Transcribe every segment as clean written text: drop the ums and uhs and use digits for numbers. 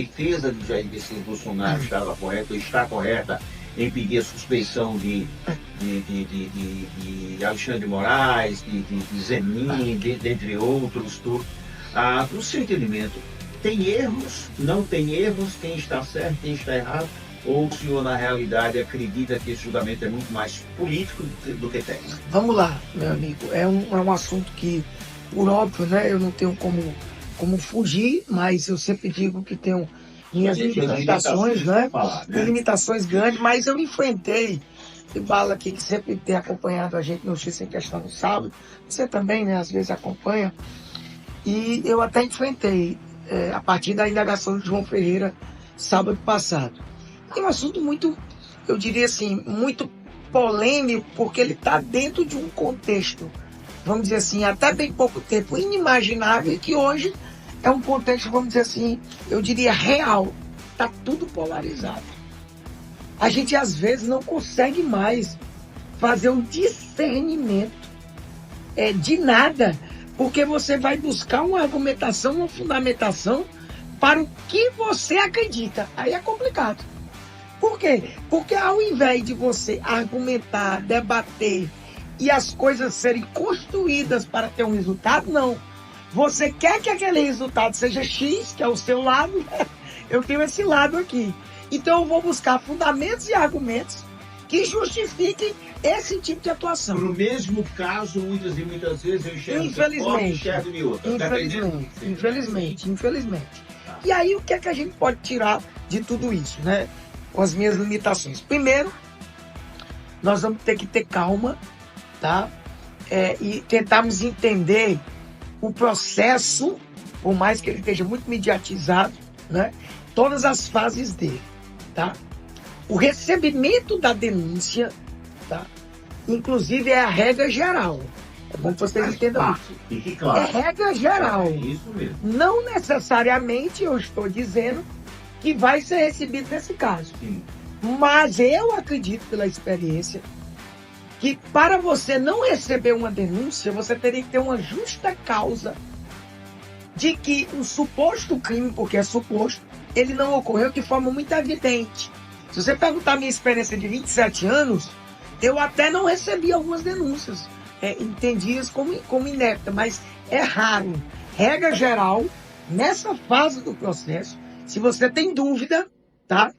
defesa de Jair Messias Bolsonaro estava correta, ou está correta em pedir a suspeição de Alexandre de Moraes, de Zemin, dentre outros, no seu entendimento, tem erros, não tem erros, quem está certo, quem está errado, ou o senhor, na realidade, acredita que esse julgamento é muito mais político do que técnico? Vamos lá, meu amigo, é um assunto que, por óbvio, né, eu não tenho como fugir, mas eu sempre digo que tenho minhas limitações, né? Tem limitações grandes, mas eu enfrentei, e Bala aqui, que sempre tem acompanhado a gente no X Sem Questão no sábado, você também, né, às vezes acompanha, e eu até enfrentei, a partir da indagação de João Ferreira, sábado passado. É um assunto muito, eu diria assim, muito polêmico, porque ele está dentro de um contexto, vamos dizer assim, até bem pouco tempo, inimaginável, que hoje é um contexto, vamos dizer assim, eu diria real. Está tudo polarizado. A gente às vezes não consegue mais fazer um discernimento de nada, porque você vai buscar uma argumentação, uma fundamentação para o que você acredita. Aí é complicado. Por quê? Porque ao invés de você argumentar, debater e as coisas serem construídas para ter um resultado, não. Você quer que aquele resultado seja X, que é o seu lado, eu tenho esse lado aqui. Então eu vou buscar fundamentos e argumentos que justifiquem esse tipo de atuação. No mesmo caso, muitas vezes eu enxergo de outra. Infelizmente. E aí o que é que a gente pode tirar de tudo isso, né? Com as minhas limitações. Primeiro, nós vamos ter que ter calma, tá? E tentarmos entender o processo, por mais que ele esteja muito mediatizado, né? Todas as fases dele, tá? O recebimento da denúncia, tá? Inclusive é a regra geral. É bom que vocês entendam isso. Claro. É regra geral. É isso mesmo. Não necessariamente eu estou dizendo que vai ser recebido nesse caso. Sim. Mas eu acredito, pela experiência, que para você não receber uma denúncia, você teria que ter uma justa causa de que um suposto crime, porque é suposto, ele não ocorreu de forma muito evidente. Se você perguntar a minha experiência de 27 anos, eu até não recebi algumas denúncias, entendidas como ineptas, mas é raro. Regra geral, nessa fase do processo, se você tem dúvida, tá?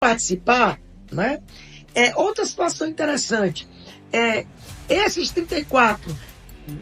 Participar, né? Outra situação interessante, esses 34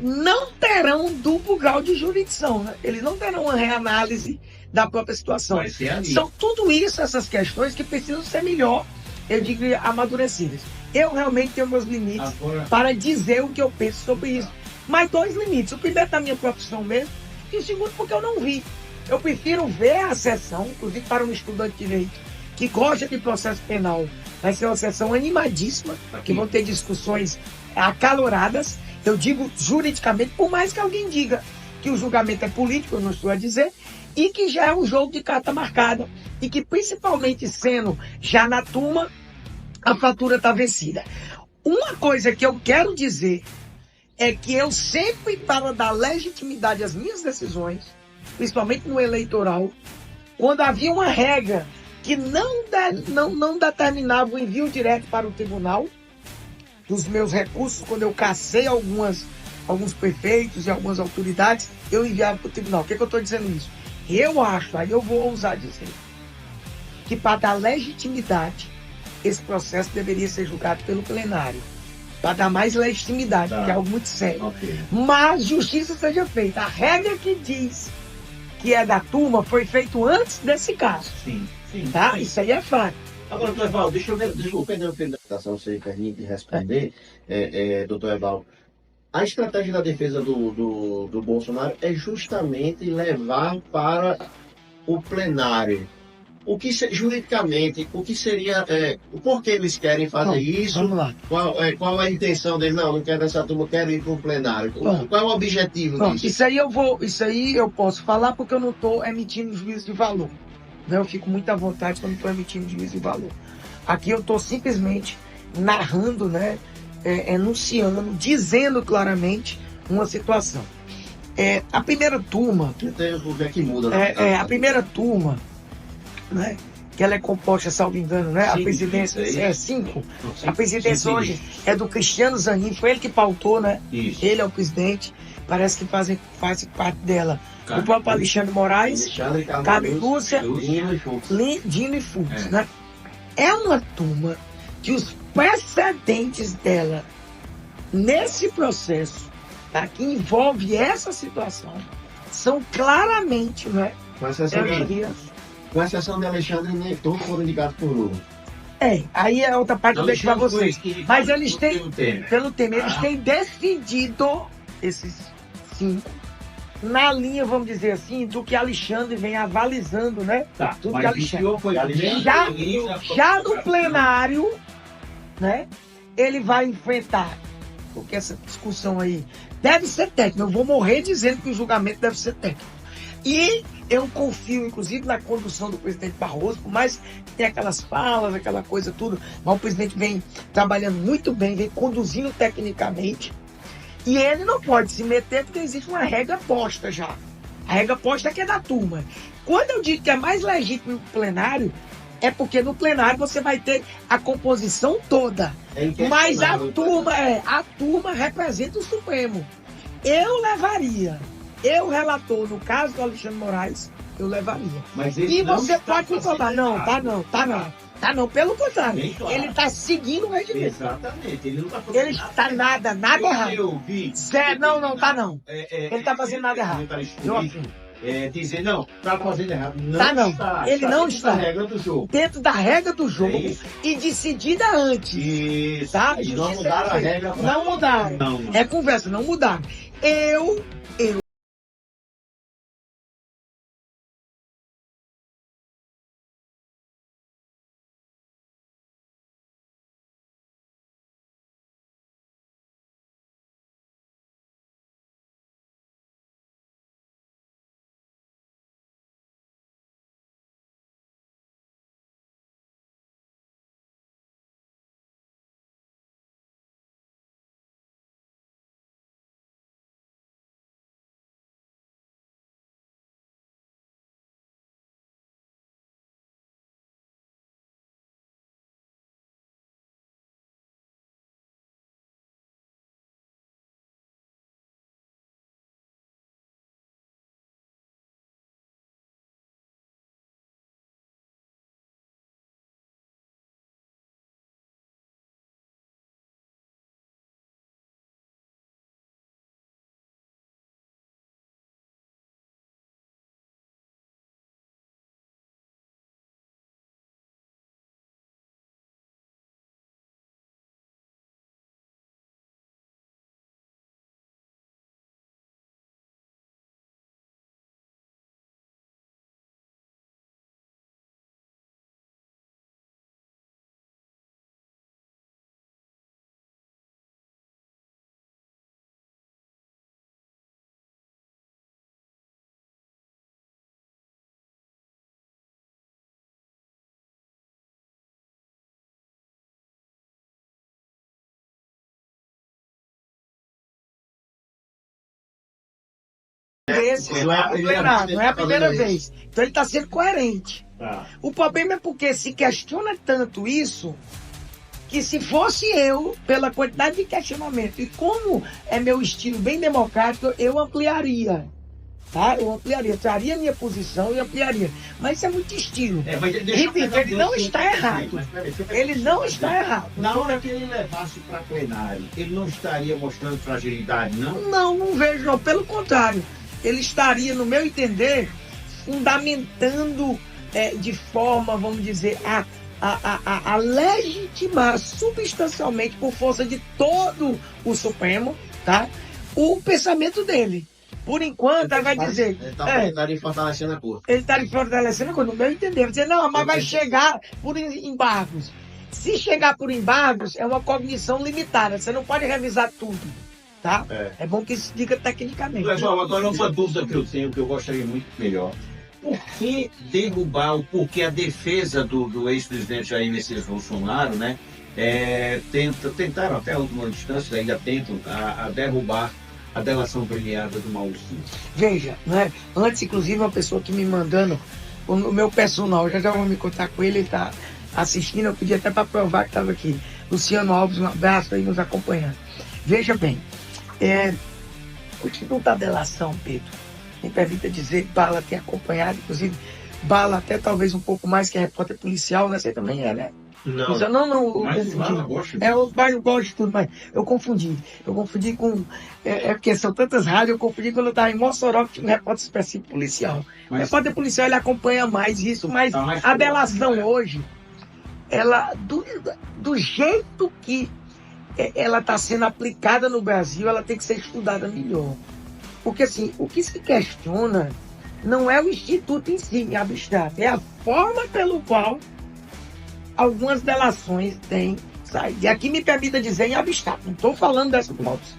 não terão duplo grau de jurisdição, né? Eles não terão uma reanálise da própria situação. Vai ser ali. São tudo isso, essas questões que precisam ser melhor, eu digo, amadurecidas. Eu realmente tenho meus limites Agora, para dizer o que eu penso sobre isso. Mas dois limites. O primeiro da minha profissão mesmo, e o segundo porque eu não vi. Eu prefiro ver a sessão, inclusive para um estudante de direito que gosta de processo penal. Vai ser uma sessão animadíssima, que vão ter discussões acaloradas. Eu digo juridicamente, por mais que alguém diga que o julgamento é político, eu não estou a dizer, e que já é um jogo de carta marcada, e que principalmente sendo já na turma, a fatura está vencida. Uma coisa que eu quero dizer é que eu sempre, para dar legitimidade às minhas decisões, principalmente no eleitoral, quando havia uma regra que não determinava o envio direto para o tribunal dos meus recursos, quando eu cassei alguns prefeitos e algumas autoridades, eu enviava para o tribunal. Por que eu estou dizendo isso? Eu acho, aí eu vou ousar dizer, que para dar legitimidade, esse processo deveria ser julgado pelo plenário. Para dar mais legitimidade, que é algo muito sério. ok. Mas justiça seja feita. A regra que diz que é da turma foi feito antes desse caso. Sim, sim. Tá? Sim. Isso aí é fato. Agora, doutor Evaldo, deixa eu pegar uma apresentação, se você permite responder, doutor Evaldo. A estratégia da defesa do Bolsonaro é justamente levar para o plenário. Juridicamente, o que seria, o porquê eles querem fazer Bom, isso? vamos lá. Qual é a intenção deles? Não quero essa turma, quero ir para o plenário. Bom. Qual é o objetivo Bom, disso? isso aí eu posso falar porque eu não estou emitindo juízo de valor. Né? Eu fico muito à vontade quando estou emitindo juízo de valor. Aqui eu estou simplesmente narrando, né, enunciando, dizendo claramente uma situação. A primeira turma, O que é que muda? Né? a primeira turma, né, que ela é composta, salvo engano, né, a Cinco, presidência isso aí. é 5. Não, A presidência hoje ministros. é do Cristiano Zanin, foi ele que pautou, né? Isso. Ele é o presidente, parece que faz parte dela. Cara, O próprio Alexandre Moraes, Alexandre Carmen Lúcia, Dino e Fux. Dino e Fux, É. né? É uma turma que os precedentes dela nesse processo, tá, que envolve essa situação, são claramente, né? Com exceção, Eu diria, com exceção de Alexandre, nem todos foram indicados por Lula. aí é outra parte que eu deixo para vocês. Mas eles têm, Pelo Temer. pelo Temer, eles têm decidido, esses 5, na linha, vamos dizer assim, do que Alexandre vem avalizando, né? Tá, Tudo mas que Alexandre. o senhor foi Alexandre. Já no plenário, né? Ele vai enfrentar, porque essa discussão aí deve ser técnica. Eu vou morrer dizendo que o julgamento deve ser técnico. E eu confio, inclusive, na condução do presidente Barroso, por mais que tenha aquelas falas, aquela coisa tudo, mas o presidente vem trabalhando muito bem, vem conduzindo tecnicamente. E ele não pode se meter porque existe uma regra posta já. A regra posta é que é da turma. Quando eu digo que é mais legítimo no plenário, é porque no plenário você vai ter a composição toda. Mas a turma representa o Supremo. Eu levaria. Eu, relator, no caso do Alexandre Moraes, eu levaria. Mas E você pode me falar, não, tá não. Tá não, pelo contrário. Bem claro. Ele tá seguindo o regimento. Exatamente, ele não está fazendo Ele tá nada errado. Eu vi. Zé, não, tá não. Ele tá fazendo nada errado. Eu afirmo. Dizer, não, tá fazendo errado. Não Tá não. está. Ele não dentro está. da regra do jogo. Dentro da regra do jogo É isso. e decidida antes. Isso. Tá? E não Justiça mudaram a feita. regra. Não mudaram. Não. É conversa, não mudaram. Eu desse Ele vai- no ele plenário, não é a fazendo primeira isso. vez. Então ele está sendo coerente. Tá. O problema é porque se questiona tanto isso, que se fosse eu, pela quantidade de questionamento, e como é meu estilo bem democrático, eu ampliaria. Tá? Eu ampliaria, traria minha posição e ampliaria. Mas isso é muito estilo. Mas deixa eu Repito, pegar ele não você, está mas errado. peraí, deixa eu pegar Ele você. não está errado. Na hora que ele levasse para plenário, ele não estaria mostrando fragilidade, não? Não, não vejo, não. Pelo contrário, ele estaria, no meu entender, fundamentando de forma, vamos dizer, a legitimar substancialmente, por força de todo o Supremo, tá? O pensamento dele. Por enquanto, ele vai dizer. Ele estaria fortalecendo a corte. Ele está fortalecendo a coisa, no meu entender. Vai dizer, não, mas vai chegar por embargos. Se chegar por embargos, é uma cognição limitada. Você não pode revisar tudo, tá? É bom que se diga tecnicamente. Pessoal, agora uma dúvida que eu tenho, que eu gostaria muito melhor. Por que derrubar, porque a defesa do ex-presidente Jair Messias Bolsonaro, né, tentaram até a última instância, ainda tentam a derrubar a delação premiada do Maurício? Veja, né? Antes, inclusive, uma pessoa que me mandando o meu personal, já vou me contar com ele, ele está assistindo, eu pedi até para provar que estava aqui. Luciano Alves, um abraço aí nos acompanhando. Veja bem, o título da delação, Pedro, me permita dizer, Bala tem acompanhado, inclusive, Bala até talvez um pouco mais que a repórter policial, né? Você também é, né? Não. Isso, não, eu Mas confundi. Bala gosta O Bairro gosta de tudo, mas eu confundi. Eu confundi com. Porque são tantas rádios, eu confundi quando eu estava em Mossoró, que tinha um repórter específico policial. O repórter policial ele acompanha mais isso, mas Tá mais a próximo, delação hoje, ela, do jeito que ela está sendo aplicada no Brasil, ela tem que ser estudada melhor. Porque assim, o que se questiona não é o instituto em si, abstrato, é a forma pelo qual algumas delações têm saído. E aqui me permita dizer em abstrato, não estou falando dessa hipótese.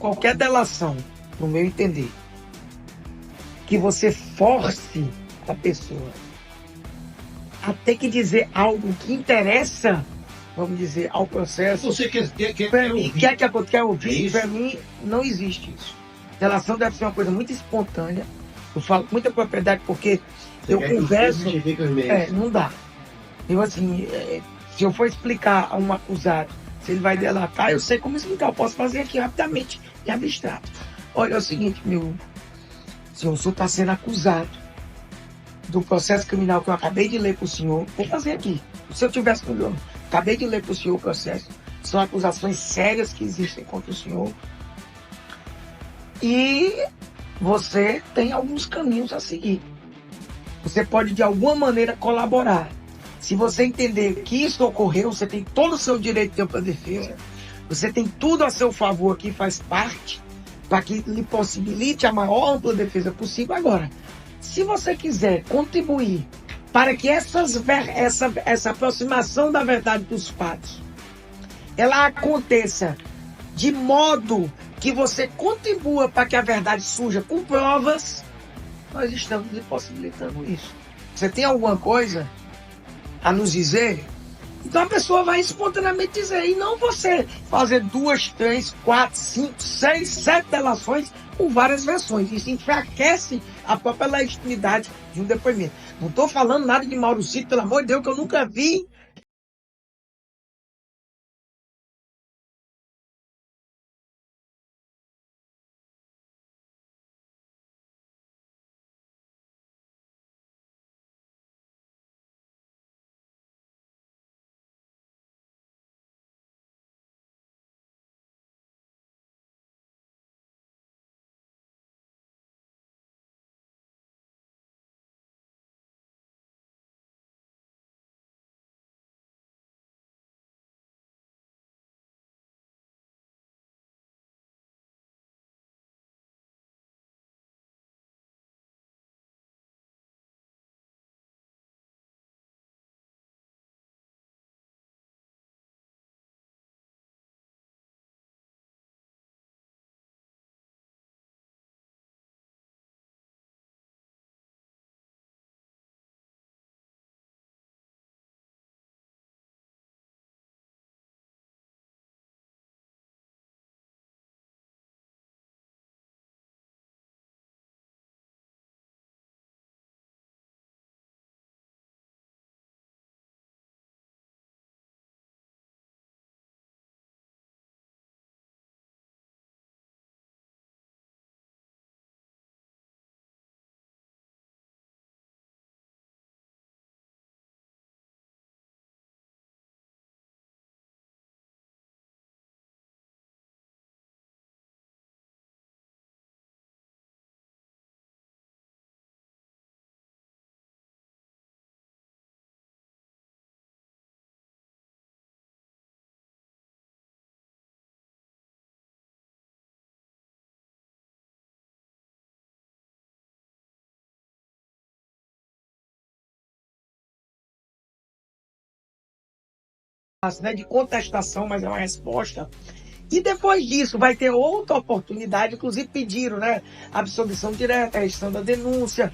Qualquer delação, no meu entender, que você force a pessoa a ter que dizer algo que interessa, vamos dizer, ao processo. Você quer Para mim, ouvir? quer ouvir? Isso. Para mim, não existe isso. Delação deve ser uma coisa muito espontânea. Eu falo com muita propriedade porque eu converso. Não dá. Eu assim, se eu for explicar a um acusado se ele vai delatar, eu sei como explicar. Eu posso fazer aqui rapidamente, em abstrato. Olha, é o seguinte, meu senhor, o senhor está sendo acusado do processo criminal que eu acabei de ler para o senhor. Vou fazer aqui. Se eu tivesse com o acabei de ler para o senhor o processo. São acusações sérias que existem contra o senhor. E você tem alguns caminhos a seguir. Você pode, de alguma maneira, colaborar. Se você entender que isso ocorreu, você tem todo o seu direito de ampla defesa. Você tem tudo a seu favor que faz parte para que lhe possibilite a maior ampla defesa possível. Agora, se você quiser contribuir para que essa aproximação da verdade dos fatos ela aconteça de modo que você contribua para que a verdade surja com provas, nós estamos lhe possibilitando isso. Você tem alguma coisa a nos dizer? Então a pessoa vai espontaneamente dizer, e não você fazer 2, 3, 4, 5, 6, 7 delações com várias versões. Isso enfraquece a própria legitimidade de um depoimento. Não estou falando nada de Mauricio, pelo amor de Deus, que eu nunca vi né, de contestação, mas é uma resposta. E depois disso vai ter outra oportunidade, inclusive pediram, né, absolvição direta, restrição da denúncia,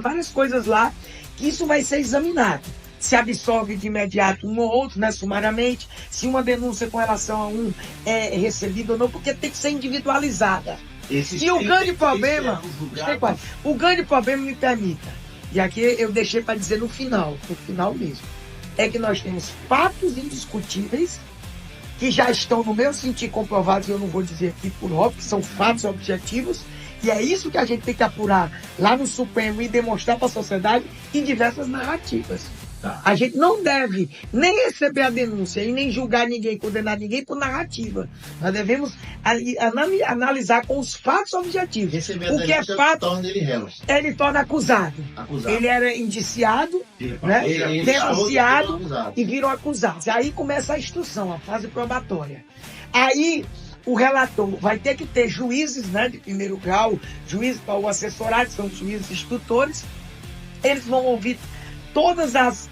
várias coisas lá, que isso vai ser examinado. Se absolve de imediato um ou outro, né, sumariamente, se uma denúncia com relação a um é recebida ou não, porque tem que ser individualizada. E o grande problema, me permita, e aqui eu deixei para dizer no final mesmo, é que nós temos fatos indiscutíveis que já estão, no meu sentir, comprovados, e eu não vou dizer aqui por óbvio, que são fatos objetivos, e é isso que a gente tem que apurar lá no Supremo e demonstrar para a sociedade em diversas narrativas. Tá. A gente não deve nem receber a denúncia e nem julgar ninguém, condenar ninguém por narrativa. Nós devemos analisar com os fatos objetivos. Receber o que é fato, torna ele réu. Ele torna acusado. Ele era indiciado, né? Denunciado e virou acusado. Aí começa a instrução, a fase probatória. Aí o relator vai ter que ter juízes, né, de primeiro grau, juízes para o assessorado, que são os juízes instrutores. Eles vão ouvir todas as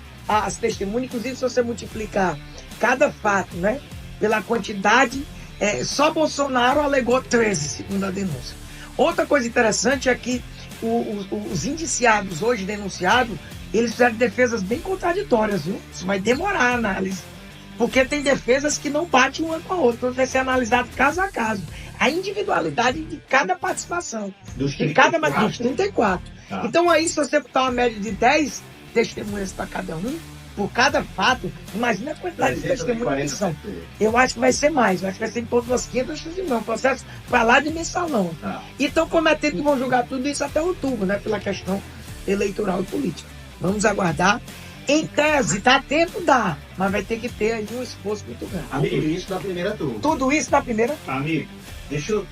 testemunhas, inclusive se você multiplicar cada fato, né, pela quantidade, só Bolsonaro alegou 13, segundo a denúncia. Outra coisa interessante é que os indiciados hoje, denunciados, eles fizeram defesas bem contraditórias, viu? Isso vai demorar a análise, porque tem defesas que não batem uma com a outra, então vai ser analisado caso a caso, a individualidade de cada participação, dos 34. Tá. Então aí, se você botar uma média de 10 testemunhas para cada um, por cada fato, imagina a quantidade de testemunhas que são. Eu acho que vai ser mais, eu acho que vai ser em torno das 500 testemunhas, um processo para lá de mensalão. E estão prometendo que vão julgar tudo isso até outubro, né, pela questão eleitoral e política. Vamos aguardar. Em tese, dá tempo, dá, mas vai ter que ter aí um esforço muito grande. Tudo isso na primeira turma. Tudo isso na primeira turma. Amigo, deixa eu...